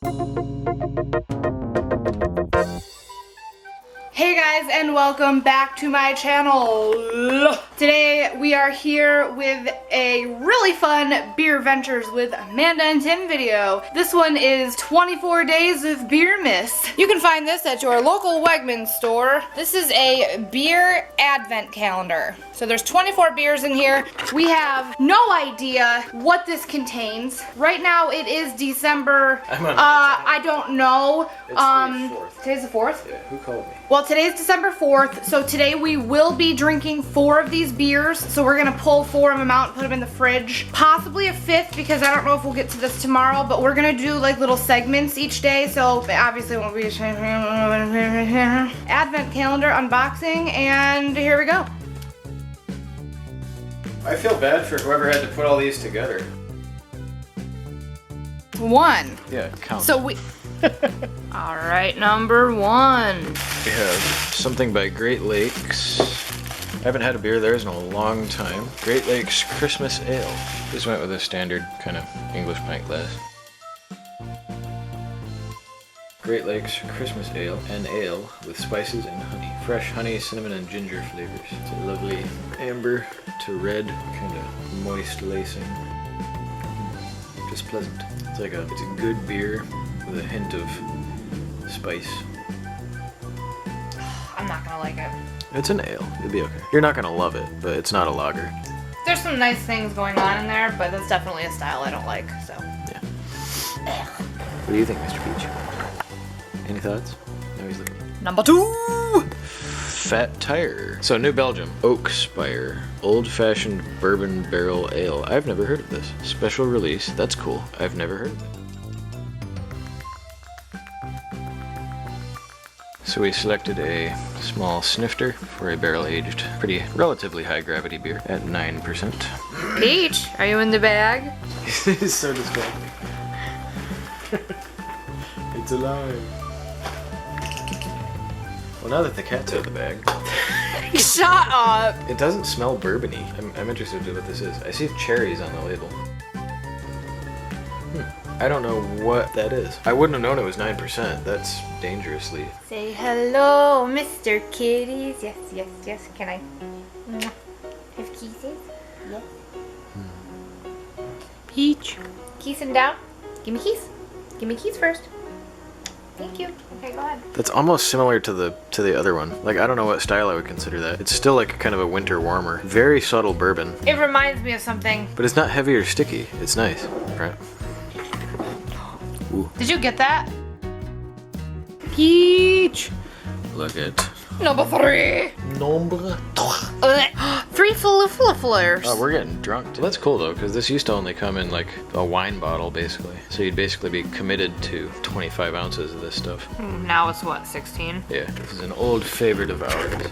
Hey guys, and welcome back to my channel. Today we are here with a really fun beer ventures with Amanda and Tim video. This one is 24 days of beer miss. You can find this at your local Wegmans store. This is a beer advent calendar. So there's 24 beers in here. We have no idea what this contains. Right now it is December. I don't know. It's the 4th. Today's the 4th? Yeah, who called me? Well, today's December 4th, so today we will be drinking 4 of these beers. So we're gonna pull 4 of them out and put them in the fridge. Possibly a 5th, because I don't know if we'll get to this tomorrow, but we're gonna do like little segments each day, so obviously it won't be Advent calendar unboxing, and here we go. I feel bad for whoever had to put all these together. 1. Yeah, count. So we... Alright, number 1. We have something by Great Lakes. I haven't had a beer of theirs in a long time. Great Lakes Christmas Ale. Just went with a standard kind of English pint glass. Great Lakes Christmas Ale, an ale with spices and honey. Fresh honey, cinnamon, and ginger flavors. It's a lovely amber to red, kind of moist lacing. Just pleasant. It's a good beer with a hint of spice. I'm not gonna like it. It's an ale. You'll be okay. You're not gonna love it, but it's not a lager. There's some nice things going on in there, but that's definitely a style I don't like, so. Yeah. What do you think, Mr. Peach? Any thoughts? No, he's looking. Number 2! Fat Tire. So, New Belgium Oakspire. Old-fashioned bourbon barrel ale. I've never heard of this. Special release. That's cool. I've never heard of it. So we selected a small snifter for a barrel-aged, relatively high-gravity beer at 9%. Peach, are you in the bag? It's so distracting. It's alive. Well, now that the cat's out of the bag. Shut up! It doesn't smell bourbony. I'm interested in what this is. I see cherries on the label. I don't know what that is. I wouldn't have known it was 9%. That's dangerously. Say hello, Mr. Kitties. Yes, yes, yes. Can I have kisses? Yes. Peach. Kissing down. Give me keys. Give me keys first. Thank you. Okay, go ahead. That's almost similar to the other one. Like, I don't know what style I would consider that. It's still like kind of a winter warmer. Very subtle bourbon. It reminds me of something. But it's not heavy or sticky. It's nice. Right? Ooh. Did you get that? Peach. Look at Number 3. Number 3 flares. Oh, we're getting drunk. That's cool though, because this used to only come in like a wine bottle, basically. So you'd basically be committed to 25 ounces of this stuff. Now it's what, 16? Yeah, this is an old favorite of ours.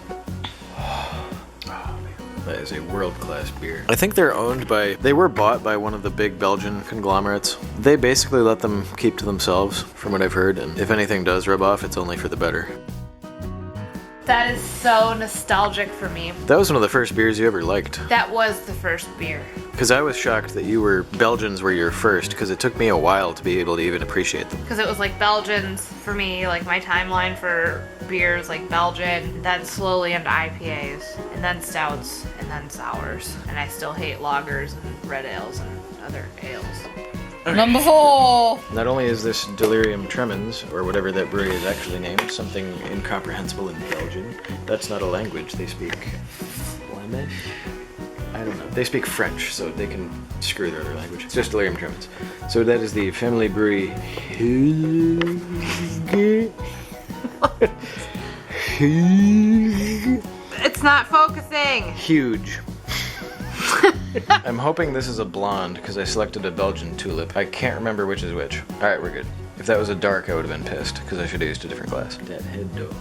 That is a world-class beer. I think they were bought by one of the big Belgian conglomerates. They basically let them keep to themselves, from what I've heard, and if anything does rub off, it's only for the better. That is so nostalgic for me. That was one of the first beers you ever liked. That was the first beer. Because I was shocked that Belgians were your first, because it took me a while to be able to even appreciate them. Because it was like Belgians for me, like my timeline for beers like Belgian, then slowly into IPAs, and then stouts, and then sours. And I still hate lagers and red ales and other ales. Okay. Number 4! Not only is this Delirium Tremens, or whatever that brewery is actually named, something incomprehensible in Belgian. That's not a language. They speak Flemish? I don't know. They speak French, so they can screw their other language. It's just Delirium Tremens. So that is the family brewery. It's not focusing! Huge. I'm hoping this is a blonde, because I selected a Belgian tulip. I can't remember which is which. Alright, we're good. If that was a dark, I would have been pissed, because I should have used a different glass. That head though.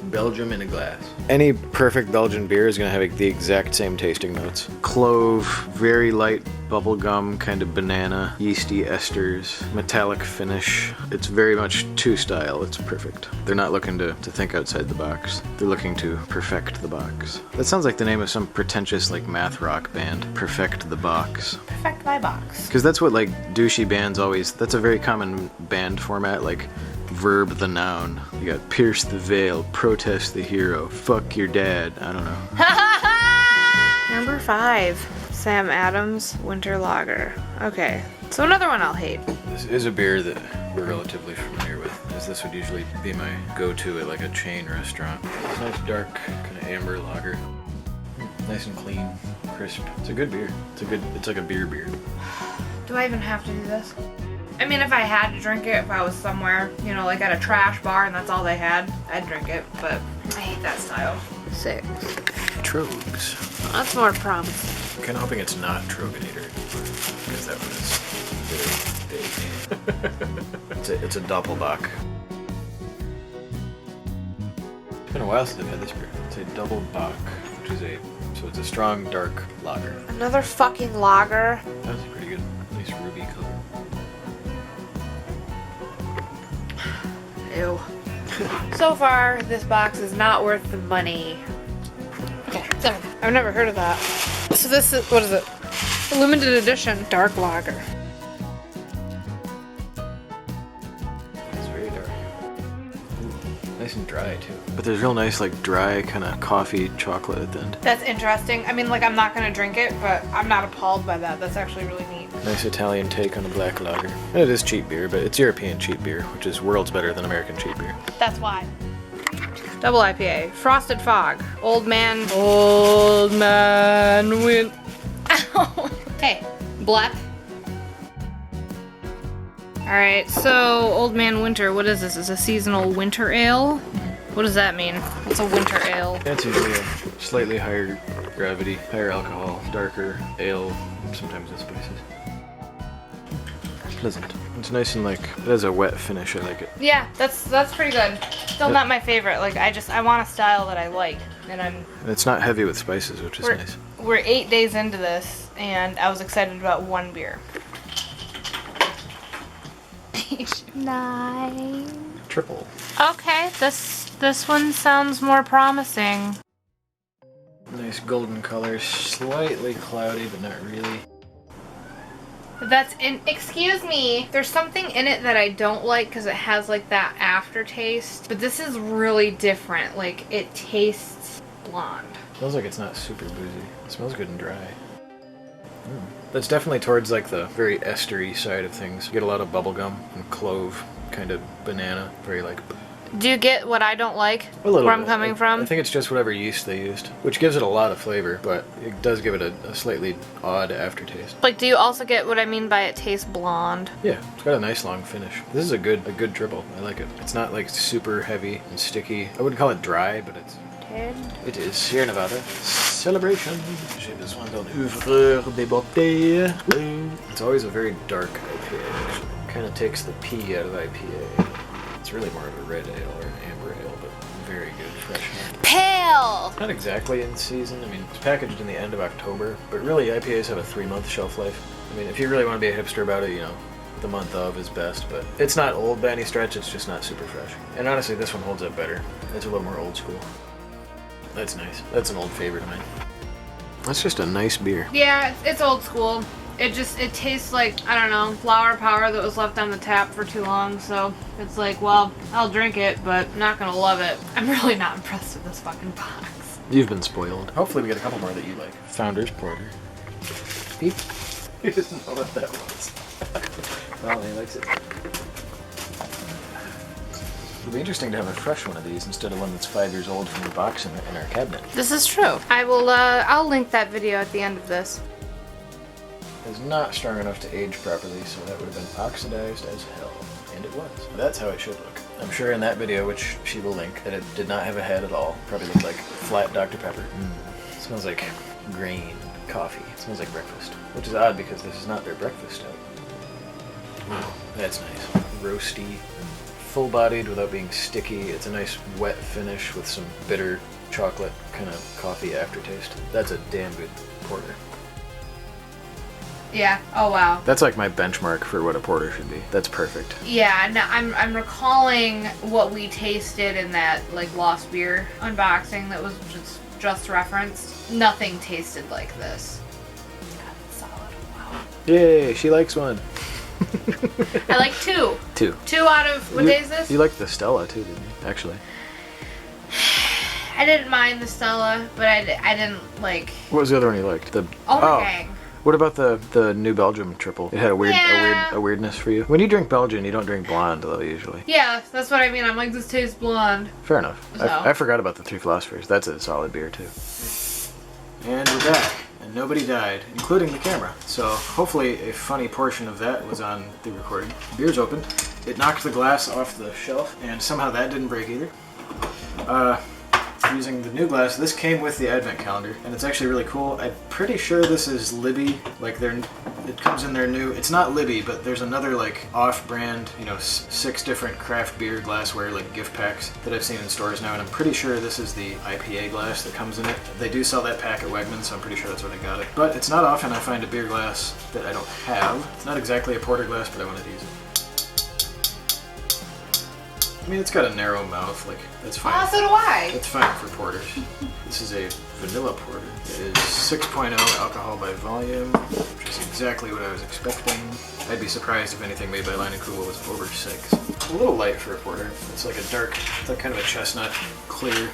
Belgium in a glass. Any perfect Belgian beer is going to have the exact same tasting notes. Clove, very light bubblegum, kind of banana, yeasty esters, metallic finish. It's very much two style. It's perfect. They're not looking to think outside the box. They're looking to perfect the box. That sounds like the name of some pretentious like math rock band. Perfect the box. Perfect my box. Because that's what like douchey bands always, that's a very common band format, like verb the noun. You got pierce the veil, protest the hero, fuck your dad, I don't know. Number 5, Sam Adams Winter Lager. Okay, so another one I'll hate. This is a beer that we're relatively familiar with, as this would usually be my go-to at like a chain restaurant. It's a nice dark kind of amber lager. Nice and clean, crisp. It's a good beer. It's like a beer. Do I even have to do this? I mean, if I had to drink it, if I was somewhere, you know, like at a trash bar and that's all they had, I'd drink it, but I hate that style. 6. Troegs. That's more promising. I'm kind of hoping it's not Troegenator, because that one is very big. It's a Doppelbach. It's been a while since I've had this beer. It's a double Bach, which is so it's a strong, dark lager. Another fucking lager. That's pretty good. Nice ruby color. Ew. So far, this box is not worth the money. Okay, 7. I've never heard of that. So this is, what is it? A limited edition dark lager. It's very dark. Ooh, nice and dry too. But there's real nice like dry kind of coffee chocolate at the end. That's interesting. I mean, like, I'm not gonna drink it, but I'm not appalled by that. That's actually really neat. Nice Italian take on a black lager. And it is cheap beer, but it's European cheap beer, which is worlds better than American cheap beer. That's why. Double IPA. Frosted Fog. Old man win. Ow. Hey, Blep. Alright, so Old Man Winter, what is this? Is a seasonal winter ale? What does that mean? What's a winter ale? That's usually a slightly higher gravity, higher alcohol, darker ale, sometimes with spices. Pleasant. It's nice and like, it has a wet finish, I like it. Yeah, that's pretty good. Still not my favorite. Like, I want a style that I like, and it's not heavy with spices, which is nice. We're 8 days into this, and I was excited about one beer. 9. Triple. Okay, this one sounds more promising. Nice golden color, slightly cloudy, but not really. Excuse me, there's something in it that I don't like because it has like that aftertaste, but this is really different. Like, it tastes blonde. Smells like it's not super boozy. It smells good and dry. That's definitely towards like the very estery side of things. You get a lot of bubblegum and clove, kind of banana, very like... Do you get what I don't like? A little where bit. I'm coming from? I think it's just whatever yeast they used, which gives it a lot of flavor, but it does give it a slightly odd aftertaste. Like, do you also get what I mean by it tastes blonde? Yeah, it's got a nice long finish. This is a good triple. I like it. It's not like super heavy and sticky. I wouldn't call it dry, but it's... 10. It is Sierra Nevada Celebration. J'ai besoin d'un ouvreur des bouteilles. It's always a very dark IPA, actually. Kind of takes the P out of IPA. It's really more of a red ale or an amber ale, but very good, fresh. Pale! Not exactly in season. I mean, it's packaged in the end of October, but really IPAs have a 3-month shelf life. I mean, if you really want to be a hipster about it, you know, the month of is best, but it's not old by any stretch, it's just not super fresh. And honestly, this one holds up better. It's a little more old school. That's nice. That's an old favorite of mine. That's just a nice beer. Yeah, it's old school. It tastes like, I don't know, flower power that was left on the tap for too long, so it's like, well, I'll drink it, but I'm not gonna love it. I'm really not impressed with this fucking box. You've been spoiled. Hopefully we get a couple more that you like. Founder's Porter. Beep. He doesn't know what that was. Well, he likes it. It'll be interesting to have a fresh one of these instead of one that's 5 years old from the box in our cabinet. This is true. I'll link that video at the end of this. It's not strong enough to age properly, so that would have been oxidized as hell. And it was. That's how it should look. I'm sure in that video, which she will link, that it did not have a head at all. Probably looked like flat Dr. Pepper. It smells like grain, coffee. It smells like breakfast. Which is odd because this is not their breakfast stout. Wow, that's nice. Roasty, full-bodied without being sticky. It's a nice wet finish with some bitter chocolate kind of coffee aftertaste. That's a damn good porter. Yeah. Oh wow. That's like my benchmark for what a porter should be. That's perfect. Yeah. No, I'm recalling what we tasted in that like Lost Beer unboxing that was just referenced. Nothing tasted like this. God, solid. Wow. Yay! She likes one. I like two. Two. 2 out of what day is this? You liked the Stella too, didn't you? Actually. I didn't mind the Stella, but I didn't like. What was the other one you liked? The Ommegang. What about the new Belgium Trippel? It had a weirdness for you. When you drink Belgian, you don't drink blonde though usually. Yeah, that's what I mean. I'm like, this tastes blonde. Fair enough. So. I forgot about the Three Philosophers. That's a solid beer too. And we're back, and nobody died, including the camera. So hopefully a funny portion of that was on the recording. Beer's opened. It knocked the glass off the shelf, and somehow that didn't break either. Using the new glass, this came with the advent calendar, and it's actually really cool. I'm pretty sure this is Libby, like it comes in their new, it's not Libby, but there's another like off-brand, 6 different craft beer glassware like gift packs that I've seen in stores now, and I'm pretty sure this is the IPA glass that comes in it. They do sell that pack at Wegmans, so I'm pretty sure that's where they got it. But it's not often I find a beer glass that I don't have. It's not exactly a porter glass, but I wanted to use it. I mean, it's got a narrow mouth, like, that's fine. Oh, so do I. That's fine for porters. This is a vanilla porter. It is 6.0 alcohol by volume, which is exactly what I was expecting. I'd be surprised if anything made by Lienenkugel was over 6. A little light for a porter. It's like a dark, it's like kind of a chestnut, clear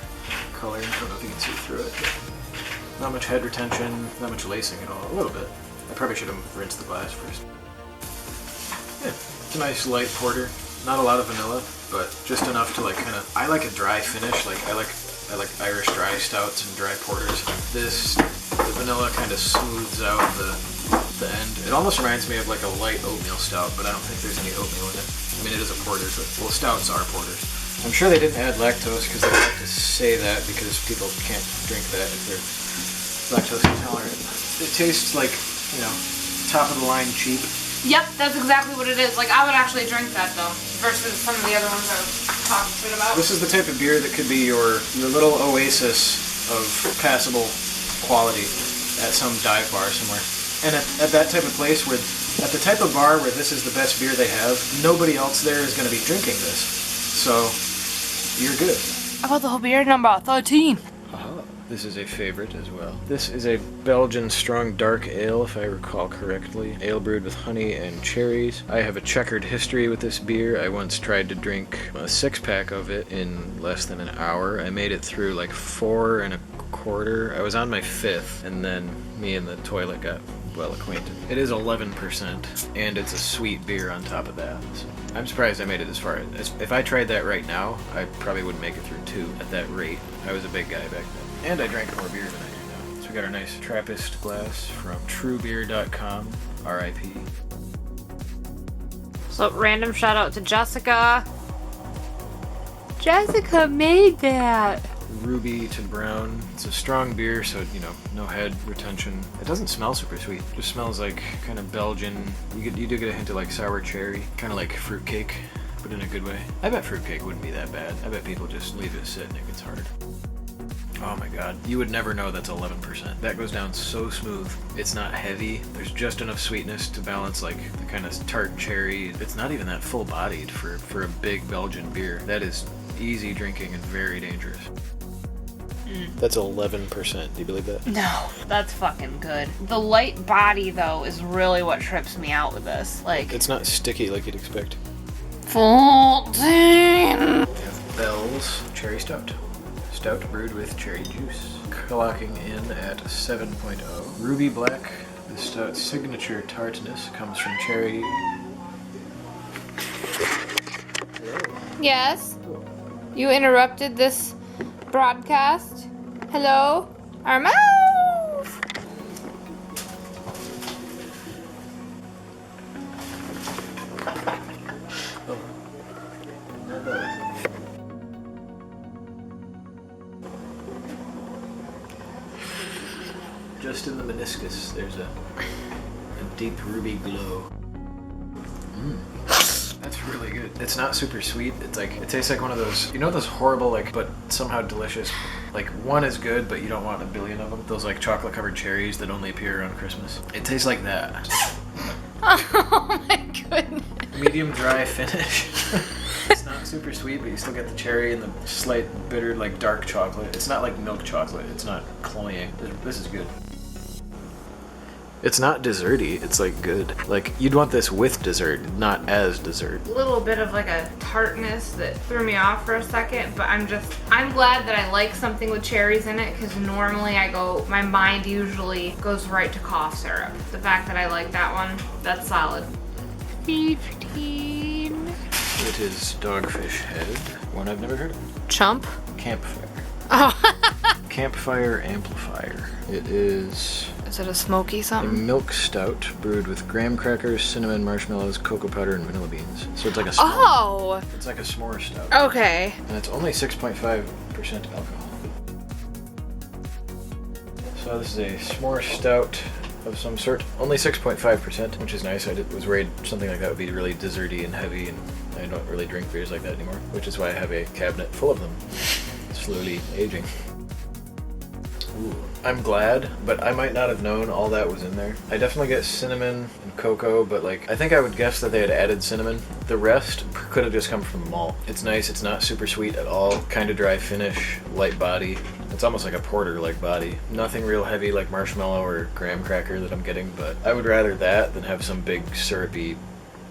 color. I don't know if you can see through it, but not much head retention, not much lacing at all. A little bit. I probably should have rinsed the glass first. Yeah, it's a nice light porter. Not a lot of vanilla, but just enough to like kind of. I like a dry finish. Like I like Irish dry stouts and dry porters. The vanilla kind of smooths out the end. It almost reminds me of like a light oatmeal stout, but I don't think there's any oatmeal in it. I mean, it is a porter, but well, stouts are porters. I'm sure they didn't add lactose because they like to say that because people can't drink that if they're lactose intolerant. It tastes like, top of the line cheap. Yep, that's exactly what it is. Like, I would actually drink that, though, versus some of the other ones I was talking shit about. This is the type of beer that could be your little oasis of passable quality at some dive bar somewhere. And at that type of place, at the type of bar where this is the best beer they have, nobody else there is going to be drinking this. So, you're good. How about the whole beer number 13? This is a favorite as well. This is a Belgian strong dark ale, if I recall correctly. Ale brewed with honey and cherries. I have a checkered history with this beer. I once tried to drink a 6-pack of it in less than an hour. I made it through like 4 1/4. I was on my 5th, and then me and the toilet got well acquainted. It is 11%, and it's a sweet beer on top of that. So I'm surprised I made it as far as. If I tried that right now, I probably wouldn't make it through 2 at that rate. I was a big guy back then. And I drank more beer than I do now. So we got our nice Trappist glass from truebeer.com, RIP. So random shout out to Jessica. Jessica made that. Ruby to brown. It's a strong beer, so no head retention. It doesn't smell super sweet. It just smells like kind of Belgian. You do get a hint of like sour cherry, kind of like fruitcake, but in a good way. I bet fruitcake wouldn't be that bad. I bet people just leave it sit and it gets hard. Oh my god, you would never know that's 11%. That goes down so smooth. It's not heavy. There's just enough sweetness to balance like the kind of tart cherry. It's not even that full-bodied for a big Belgian beer. That is easy drinking and very dangerous. That's 11%. Do you believe that? No, that's fucking good. The light body though is really what trips me out with this. Like, it's not sticky like you'd expect. 14. We have Bell's Cherry Stout. Stout brewed with cherry juice. Clocking in at 7.0. Ruby Black. The stout's signature tartness comes from cherry. Yes? You interrupted this broadcast? Hello? Our mouth! Just in the meniscus, there's a deep ruby glow. That's really good. It's not super sweet. It's like, it tastes like one of those, you know those horrible, like, but somehow delicious, like one is good, but you don't want a billion of them. Those like chocolate covered cherries that only appear around Christmas. It tastes like that. Oh my goodness. Medium dry finish. It's not super sweet, but you still get the cherry and the slight bitter, like dark chocolate. It's not like milk chocolate. It's not cloying. This is good. It's not desserty. It's like good. Like you'd want this with dessert, not as dessert. A little bit of like a tartness that threw me off for a second, but I'm glad that I like something with cherries in it, because normally my mind usually goes right to cough syrup. The fact that I like that one, that's solid. 15. It is Dogfish Head. One I've never heard of. Chump? Campfire. Oh. Campfire Amplifier. It is it a smoky a something? milk stout brewed with graham crackers, cinnamon, marshmallows, cocoa powder, and vanilla beans. So it's like a s'more. Oh! It's like a s'more stout. Okay. And it's only 6.5% alcohol. So this is a s'more stout of some sort. Only 6.5%, which is nice. I was worried something like that would be really desserty and heavy, and I don't really drink beers like that anymore, which is why I have a cabinet full of them, slowly aging. Ooh. I'm glad, but I might not have known all that was in there. I definitely get cinnamon and cocoa, but like, I think I would guess that they had added cinnamon. The rest could have just come from the malt. It's nice, it's not super sweet at all. Kind of dry finish, light body. It's almost like a porter-like body. Nothing real heavy like marshmallow or graham cracker that I'm getting, but I would rather that than have some big syrupy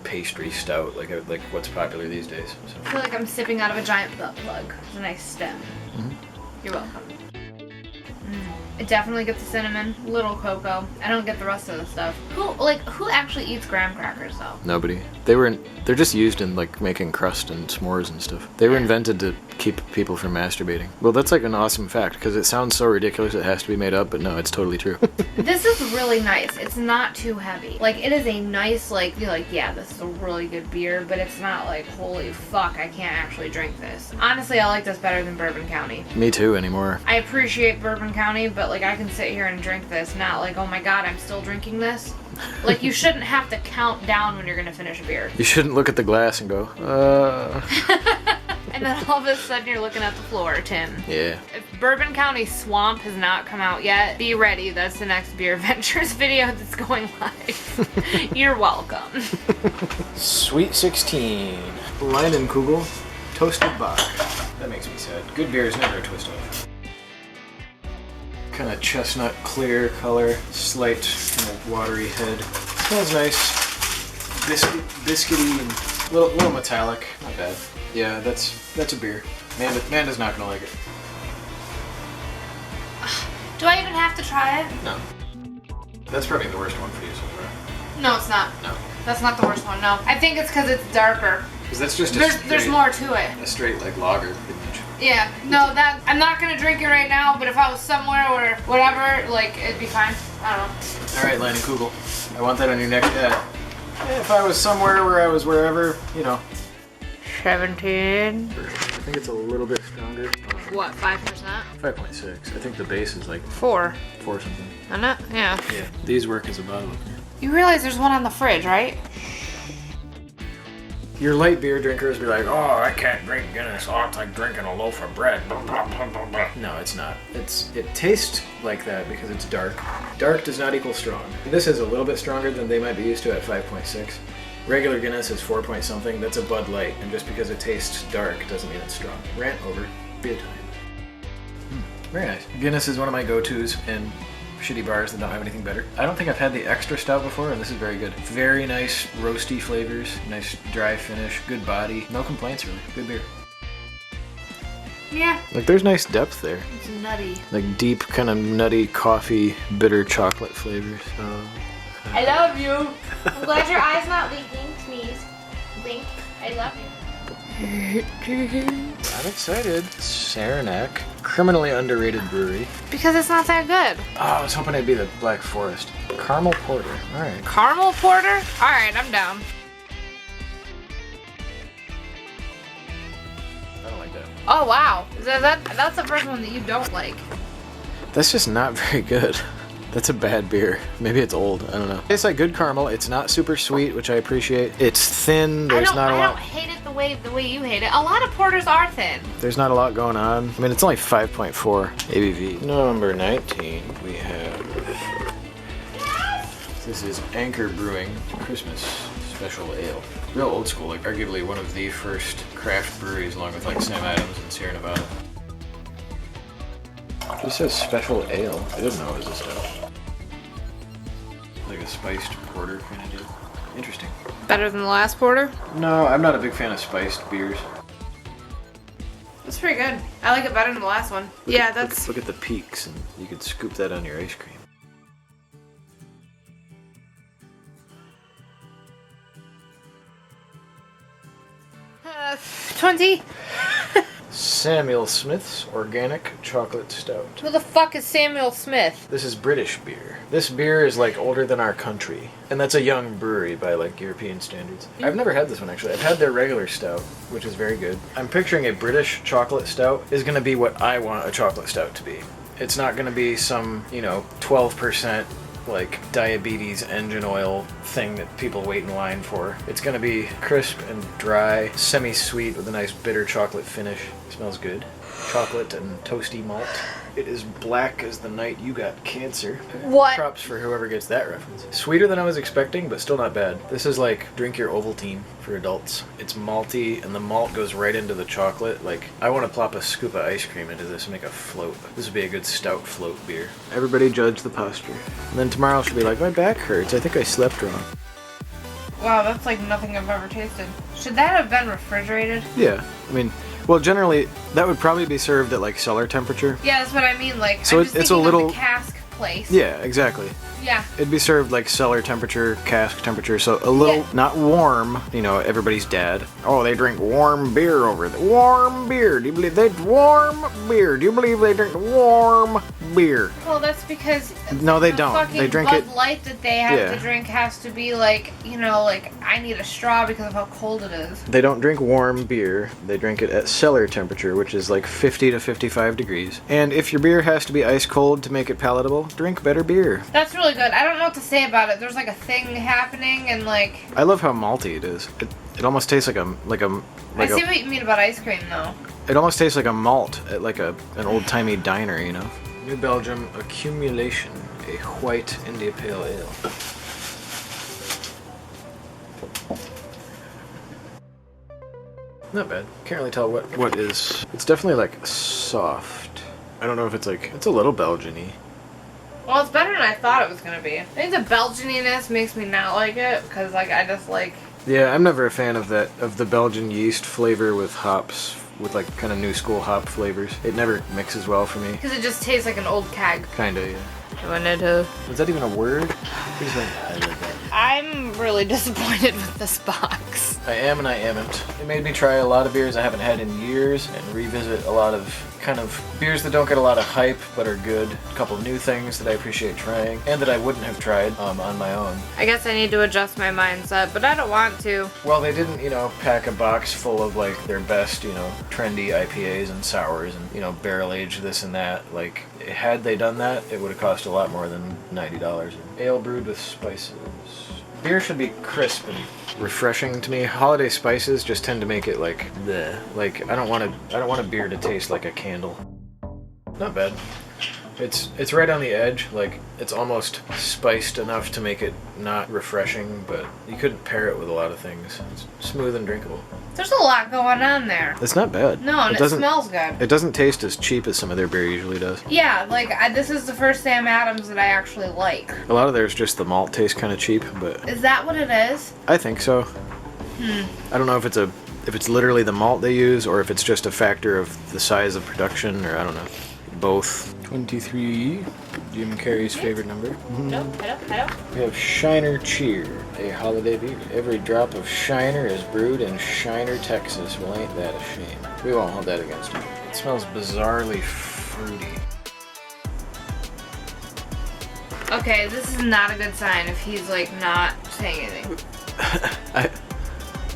pastry stout like what's popular these days. So. I feel like I'm sipping out of a giant butt plug. It's a nice stem. Mm-hmm. You're welcome. I definitely get the cinnamon, little cocoa. I don't get the rest of the stuff. Who actually eats graham crackers though? Nobody. They're just used in like making crust and s'mores and stuff. They were invented to keep people from masturbating. Well, that's like an awesome fact because it sounds so ridiculous it has to be made up, but no, it's totally true. This is really nice. It's not too heavy. Like it is a nice you're like, yeah, this is a really good beer, but it's not like, holy fuck, I can't actually drink this. Honestly, I like this better than Bourbon County. Me too anymore. I appreciate Bourbon County, but like I can sit here and drink this, not like, oh my god, I'm still drinking this. Like you shouldn't have to count down when you're gonna finish a beer. You shouldn't look at the glass and go, And then all of a sudden you're looking at the floor, Tim. Yeah. If Bourbon County Swamp has not come out yet, be ready. That's the next Beer Ventures video that's going live. You're welcome. Sweet 16. Lienenkugel. Toasted Bach. That makes me sad. Good beer is never a twist off. Kind of chestnut clear color. Slight kind of watery head. Smells nice. Biscuity and little metallic. Not bad. Yeah, that's a beer. Manda's not gonna like it. Do I even have to try it? No. That's probably the worst one for you so far. No, it's not. No. That's not the worst one, no. I think it's because it's darker. Because that's just there's more to it. A straight like lager, pretty much. Yeah, no, I'm not gonna drink it right now, but if I was somewhere or whatever, like, it'd be fine. I don't know. Alright, Lienenkugel. I want that on your next ad. If I was somewhere where I was wherever, you know. 17. I think it's a little bit stronger. What, 5%? 5.6. I think the base is like 4. 4 something. Isn't it? Yeah. Yeah. These work as a bottle opener. You realize there's one on the fridge, right? Your light beer drinkers be like, oh, I can't drink Guinness. Oh, it's like drinking a loaf of bread. Blah, blah, blah, blah, blah. No, it's not. It tastes like that because it's dark. Dark does not equal strong. This is a little bit stronger than they might be used to at 5.6. Regular Guinness is 4 point something. That's a Bud Light, and just because it tastes dark doesn't mean it's strong. Rant over. Beer time. Very nice. Guinness is one of my go-tos in shitty bars that don't have anything better. I don't think I've had the extra stout before, and this is very good. Very nice roasty flavors, nice dry finish, good body. No complaints really. Good beer. Yeah. Like there's nice depth there. It's nutty. Like deep kind of nutty coffee, bitter chocolate flavors. I love you. I'm glad your eye's not leaking. Sneeze. Blink. I love you. I'm excited. Saranac, criminally underrated brewery. Because it's not that good. Oh, I was hoping it'd be the Black Forest. Caramel Porter. All right. Caramel porter? All right, I'm down. I don't like that. Oh wow, that's the first one that you don't like. That's just not very good. That's a bad beer. Maybe it's old. I don't know. It tastes like good caramel. It's not super sweet, which I appreciate. It's thin. There's not a lot. I don't hate it the way you hate it. A lot of porters are thin. There's not a lot going on. I mean, it's only 5.4 ABV. Number 19, we have... This is Anchor Brewing Christmas Special Ale. Real old school, like arguably one of the first craft breweries along with like Sam Adams and Sierra Nevada. It just says Special Ale. I didn't know it was a stout. Like a spiced porter kind of deal. Interesting. Better than the last porter? No, I'm not a big fan of spiced beers. It's pretty good. I like it better than the last one. Look at the peaks, and you could scoop that on your ice cream. 20. Samuel Smith's Organic Chocolate Stout. Who the fuck is Samuel Smith? This is British beer. This beer is like older than our country. And that's a young brewery by like European standards. I've never had this one actually. I've had their regular stout, which is very good. I'm picturing a British chocolate stout is going to be what I want a chocolate stout to be. It's not going to be some, 12% like diabetes engine oil thing that people wait in line for. It's gonna be crisp and dry, semi-sweet with a nice bitter chocolate finish. It smells good. Chocolate and toasty malt. It is black as the night you got cancer. What? Props for whoever gets that reference. Sweeter than I was expecting, but still not bad. This is like drink your Ovaltine for adults. It's malty and the malt goes right into the chocolate. Like, I want to plop a scoop of ice cream into this and make a float. This would be a good stout float beer. Everybody judge the posture. And then tomorrow she'll be like, my back hurts. I think I slept wrong. Wow, that's like nothing I've ever tasted. Should that have been refrigerated? Yeah, I mean, well, generally that would probably be served at like cellar temperature. Yeah, that's what I mean. Like, so I'm just it's a thinking little of the cask place. Yeah, exactly. Yeah. It'd be served like cellar temperature, cask temperature, so a little, not warm, everybody's dad. Oh, they drink warm beer over there. Warm beer. Do you believe they warm beer? Do you believe they drink warm beer? Well, that's because no, they don't. They drink Bud it. Light that they have to drink has to be like, like I need a straw because of how cold it is. They don't drink warm beer. They drink it at cellar temperature, which is like 50 to 55 degrees. And if your beer has to be ice cold to make it palatable, drink better beer. That's really good. I don't know what to say about it. There's like a thing happening and like. I love how malty it is. It almost tastes like a. I see what you mean about ice cream though. It almost tastes like a malt at like an old timey diner, New Belgium Accumulation, a white India Pale Ale. Not bad. Can't really tell what is. It's definitely like soft. I don't know if it's a little Belgian-y. Well, it's better than I thought it was gonna be. I think the Belgian-iness makes me not like it because I just like. Yeah, I'm never a fan of the Belgian yeast flavor with hops, with like kind of new school hop flavors. It never mixes well for me. Because it just tastes like an old keg. Kinda, yeah. Is that even a word? I like that. I'm really disappointed with this box. I am and I amn't. It made me try a lot of beers I haven't had in years and revisit a lot of kind of beers that don't get a lot of hype but are good. A couple new things that I appreciate trying and that I wouldn't have tried on my own. I guess I need to adjust my mindset, but I don't want to. Well, they didn't, pack a box full of like their best, trendy IPAs and sours and, barrel aged this and that. Like, had they done that, it would have cost a lot more than $90. Ale brewed with spices. Beer should be crisp and refreshing to me. Holiday spices just tend to make it like bleh. Like I don't want a beer to taste like a candle. Not bad. It's right on the edge. Like it's almost spiced enough to make it not refreshing, but you couldn't pair it with a lot of things. It's smooth and drinkable. There's a lot going on there. It's not bad. No, and it smells good. It doesn't taste as cheap as some of their beer usually does. Yeah, this is the first Sam Adams that I actually like. A lot of theirs just the malt tastes kind of cheap, but. Is that what it is? I think so. I don't know if it's literally the malt they use or if it's just a factor of the size of production or I don't know. Both. 23, Jim Carrey's favorite number. Hello. We have Shiner Cheer, a holiday beer. Every drop of Shiner is brewed in Shiner, Texas. Well, ain't that a shame. We won't hold that against him. It smells bizarrely fruity. Okay, this is not a good sign if he's like not saying anything.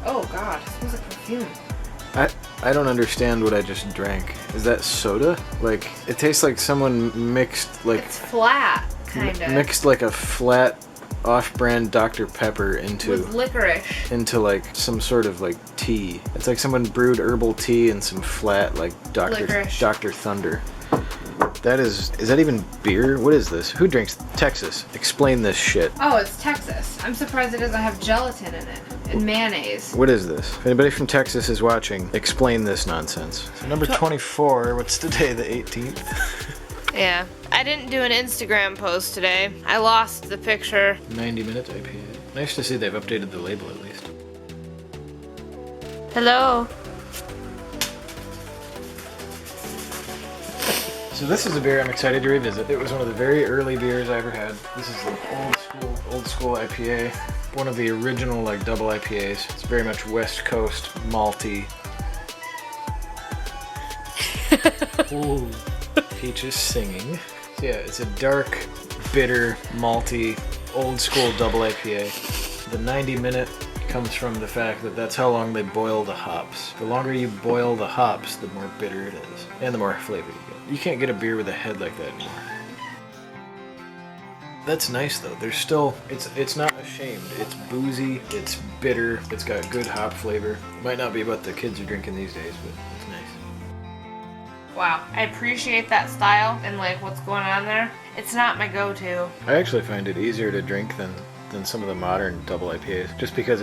Oh god, it smells like perfume. I don't understand what I just drank. Is that soda? Like, it tastes like someone mixed, like... It's flat, Kinda. Mixed like a flat off-brand Dr. Pepper into with licorice. Into like some sort of like tea. It's like someone brewed herbal tea and some flat like Dr. Thunder. That is that even beer? What is this? Who drinks Texas? Explain this shit. Oh, it's Texas. I'm surprised it doesn't have gelatin in it and mayonnaise. What is this? If anybody from Texas is watching, explain this nonsense. So number 24, what's today, the 18th? Yeah. I didn't do an Instagram post today. I lost the picture. 90 minutes IPA. Nice to see they've updated the label at least. Hello. So this is a beer I'm excited to revisit. It was one of the very early beers I ever had. This is an old school IPA. One of the original like double IPAs. It's very much West Coast malty. Ooh. Peach is singing. So yeah, it's a dark, bitter, malty, old school double IPA. The 90 minute comes from the fact that that's how long they boil the hops. The longer you boil the hops, the more bitter it is, and the more flavor you get. You can't get a beer with a head like that anymore. That's nice though. There's still, it's not ashamed. It's boozy, it's bitter, it's got good hop flavor. Might not be what the kids are drinking these days, but it's nice. Wow, I appreciate that style and like what's going on there. It's not my go-to. I actually find it easier to drink than some of the modern double IPAs, just because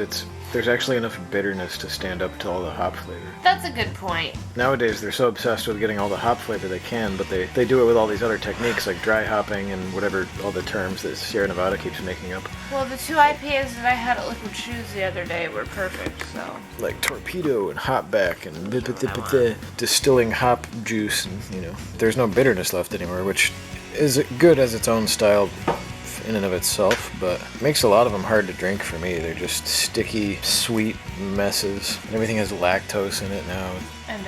there's actually enough bitterness to stand up to all the hop flavor. That's a good point. Nowadays they're so obsessed with getting all the hop flavor they can, but they do it with all these other techniques like dry hopping and whatever, all the terms that Sierra Nevada keeps making up. Well, the 2 IPAs that I had at Liquid Shoes the other day were perfect, so. Like Torpedo and Hopback and distilling hop juice, and there's no bitterness left anymore, which is good as its own style in and of itself, but makes a lot of them hard to drink for me. They're just sticky, sweet messes. Everything has lactose in it now. And